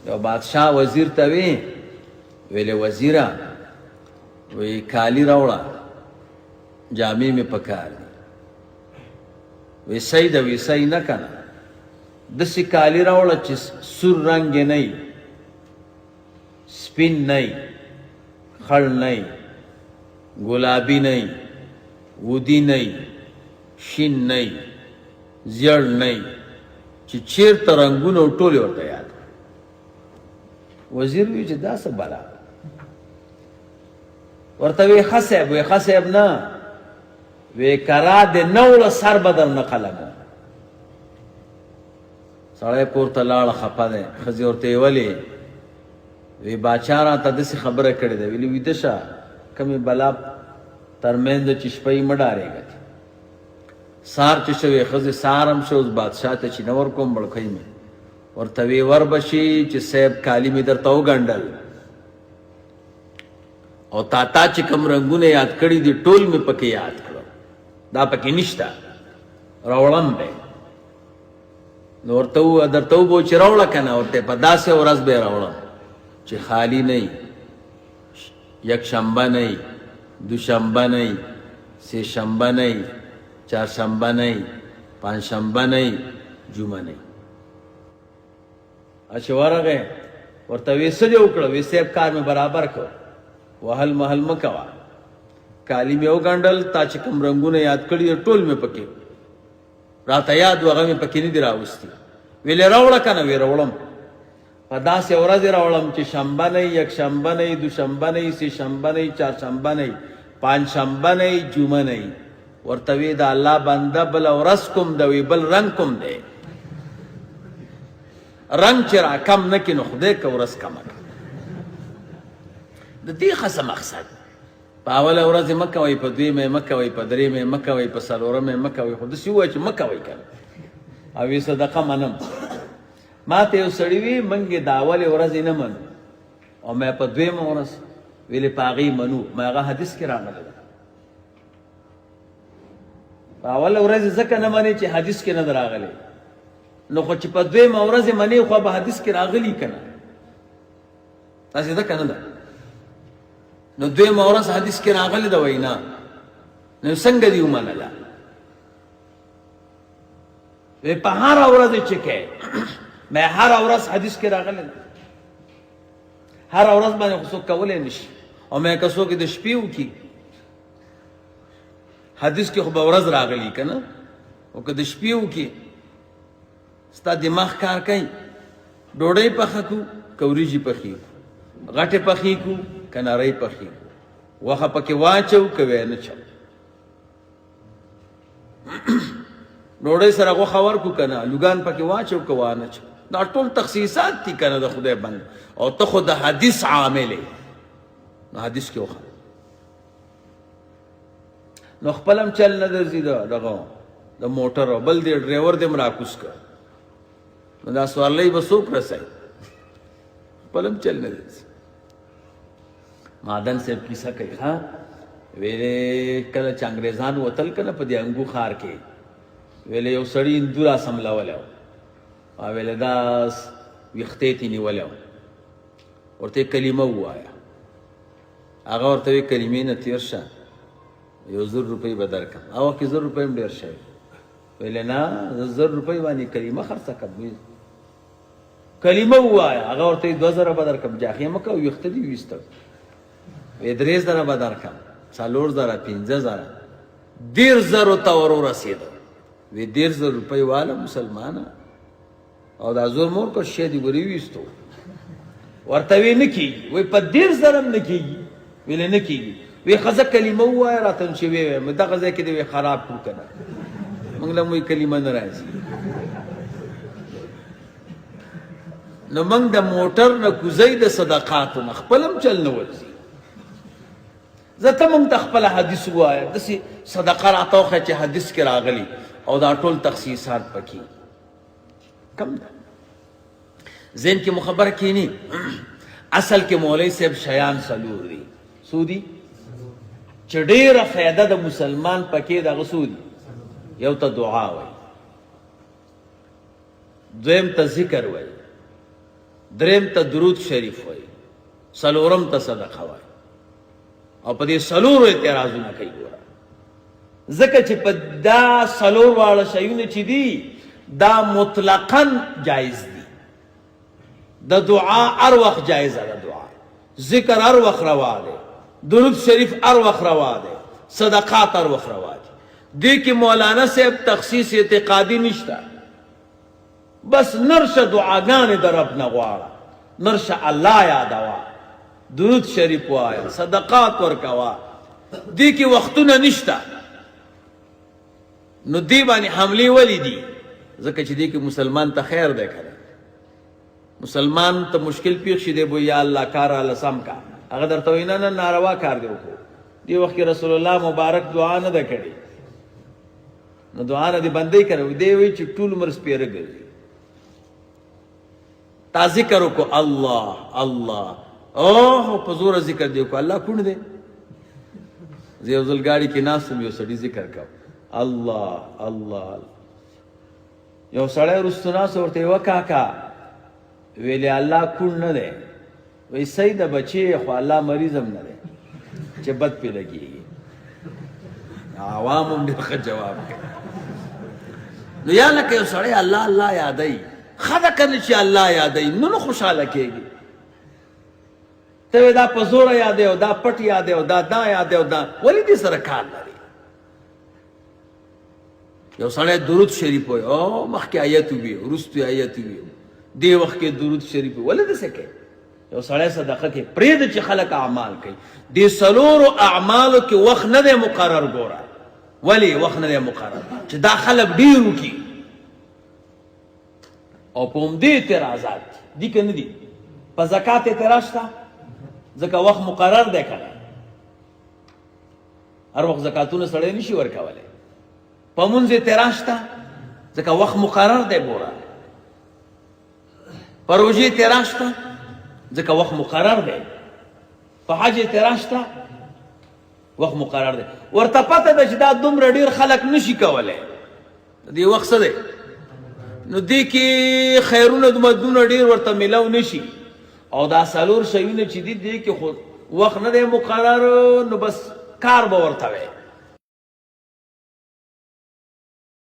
یو بادشاہ وزیر ته ویلې وزیره وی کالی راوړه جامې مې پکار دي وی صحیح ده وی صحیح نه کنه داسې کالی راوړه چې سور رنګ یې نه وي سپین نه وي خړ نه وي ګلابي نه وي ودي نه وي شین نه وي زیړ نه وي چې چېرته رنګونه ټول یې ورته یاد وزیر وی چې دا څه بلا ورته وی ښه صاحب وی ښه صاحب نه وی کرا د نوړه سر به در نه قلمو سړی پورته لاړه خفه دی ښځې ورته یې ولې وی باچا راته داسې خبره کړې ده ویلي ویده شه کمې بلا ترمنځ چې شپه یې مه ډارېږه سار چې شوې ښځې سار هم شه اوس بادشاه ته چې نه ورکوم بړکۍ مې ورته وی وربشي چې صاحب کالي مې درته وګنډل او تا چې کوم رنګونه یاد کړي دي ټول مې پکې یاد کړو دا پکې نشته راوړم دی نو ورته درته وبو چې راوړه که نه ورته په داسې ورځ به یې راوړم چې خالي نه وي یکشنبه نه وي دوشنبه نه وي سه شنبه نه وي چهارشنبه نه وي پنجشنبه نه وي جمعه نه وي چې ورغی ورته وی څه دې وکړه وی صاحب کار مې برابر کړ وهل محل مه کوه کالي مې وګنډل تا چې کوم رنګونه یاد کړي ټول مې پکې راته یاد و هغه مې پکې نه دي راوستي ویلې راوړه که نه وی راوړم په داسې ورځې راوړم چې شنبه نه وي یکشنبه نه وي دوشنبه نه وي سه شنبه نه وي چهارشنبه نه وي پنجشنبه نه وي جمعه نه وي ورته وی د الله بنده بله ورځ کوم ده وی بل رنګ کوم دی رنگ چې را کم نه کړي نو خدای که ورځ کمه کړه د دې ښه څه مقصد په اوله ورځ یې مه کوئ په دویمه یې مه کوئ په درېیمه یې مه کوئ په څلورمه یې مه کوئ خو داسې ووایه چې مه کوئ که نه او یې صدقه منم ما ته یو سړي وي موږ یې د اولې ورځې نه منو او ما په دویمه ورځ ویلې په هغې منو ما هغه حدیث کې راغلی ده په اوله ورځ یې ځکه نه منې چې حدیث کې نه ده راغلی نو خو چې په دویمه ورځ یې منې خو به حدیث کې راغلي که نه داسې ده که نه ده نو دویمه ورځ حدیث کې راغلی ده وایي نه نو څنګه دې ومنله وی په هره ورځ چې کې مې هره ورځ حدیث کې راغلی ده هره ورځ باندې خو څوک کولی نه شي او مې که څوک د شپې وکړي حدیث کې خو به ورځ راغلي که نه او که د شپې وکړي ستا دماغ کار کوي ډوډۍ پخه کړو که وریجې پخې کړو غټې پخې کړو که نرۍ پخې کړو غوښه پکې واچو که وی نه چو ډوډۍ سره غوښه ورکړو که نه الوګان پکې واچو که وانه چو دا ټول تخصیصات دي که نه د خدای بند او ته خو د حدیث عامل یې نو حدیث کې وخه نو خپل هم چل نه درځي دغه د موټر او بل دی ډرایور دې هم راکوز کړ نو دا سوارلۍ به څوک رسوي خپل هم چل نه درځي مادن صاحب کیسه کوي ها ویلې کله چې انګریزان وتل که نه په دې انګو ښار کې ویلې یو سړي هندو را سملولی و او ویلې دا ویښتې تې نیولی و ورته یې کلمه ووایه هغه ورته وی کلمې نه تېر شه 1,000 روپۍ به درکړم هغه وخت کې 1,000 روپۍ هم ډېر شوی ویلې نه 1,000 روپۍ باندې کلمه خرڅه کړم کلمه ووایه هغه ورته 2,000 به درکړم جاخې مه کوه ویښته دې ویسته 3,000 به درکړم 4,000 5,000 1,000 ته ور ورسېده وی 1,000 روپۍ واله مسلمانه او دا زور مور کو شی دې ورې ویستو ورته وی نه کېږي وی په 1,000 هم نه کېږي ویلې نه کېږي وی ښځه کلمه ووایه راته چې ویې دغه ځای کې دې وی خراب کړو که نه موږ له موږ کلمه نه راځي نو موږ د موټر نه کوزۍ د صدقاتو نه خپل هم چل نه ورځي زه ته موږ ته خپله حدیث ووایه داسې صدقه راته وښیه چې حدیث کې راغلي او دا ټول تخصیصات پکې کم ده ذهن کې مو خبره کینی اصل کې مولوی صاحب شیان څلور دي څو دي چې ډېره فایده د مسلمان پکې دغه څو دي یو ته دعا وایي دویم ته ذکر وایي دریم ته درود شریف وای، څلورم ته صدقه وای. او په دې څلورو اعتراضونه کوي. ګوره ځکه چې په دا څلور واړه شیونه چې دي دا مطلقاً جایز دي. د دعا هر وخت جایزه ده، دعا ذکر هر وخت روا دی، درود شریف هر وخت روا دی، صدقات هر وخت روا دي. دې کې مولانا صاحب تخصیص اعتقادي نشته. بس نرشه دعاګانې د رب نه غواړه، نرشه الله یادوه، درود شریف وایه، صدقات ورکوه. دې کې وختونه نشته. نو دې باندې حملې ولې دي؟ ځکه چې دې کې مسلمان ته خیر دی که مسلمان ته مشکل پیښ شي دی بو یا الله کار الله سم کا، هغه درته وایي نه ناروا کار دی وکړو. دې وخت کې رسول الله مبارک دعا نه ده کړې، نو دعا نه دې بندۍ کړې. دی وایي چې ټول عمر سپېره ګرځي. تا ذکر وکړو الله الله، اوه په زوره ذکر دی وکړو. الله کوڼ دی؟ زه یو ځل ګاډي کې ناست وم، یو سړي ذکر کو الله الله. یو سړی وروستو ناست ورته یې وکاکا ویلې الله کوڼ نه دی. وایي صحیح ده بچې، خو الله مریض هم نه دی چې بد پې لګېږي. عوام هم ډېر ښه جواب کوي. نو یا لکه یو سړی الله الله یادوي، ښه ده که نه چې الله یادوي، نو خوشحاله کېږي. ته وایې دا په زوره یادوي او دا پټ یادوي او دا یادوي او دا، ولې دې سره کار لري؟ یو سړی درود شریف وایي، او مخکې آیت وي وروستو آیت وي، دې وخت کې درود شریف وي، ولې داسې کوي؟ یو سړی صدقه کوي، پرېږده چې خلک اعمال کوي. دې څلورو اعمالو کې وخت نه دی مقرر. ګوره ولې وخت نه دی مقرر؟ چې دا خلک ډېر وکړي. او په همدې اعتراضات دي که نه دي؟ په زکات اعتراض شته، ځکه وخت مقرر دی که نه؟ هر وخت زکاتونه سړی نشي ورکولی. په مونځ اعتراض شته، ځکه وخت مقرر دی. ګوره په روژې اعتراض شته، ځکه وخت مقرر دی. په حج اعتراض شته، وخت مقرر دی. ورته پته ده چې دا دومره ډېر خلک نشي کولی، دې وخت څه دی؟ نو دې کې خیرونه دومره ډېر ورته میلاو نشي. او دا څلور شیونه چې دي دې کې خو وخت نه دی مقرر، نو بس کار به ورته وی.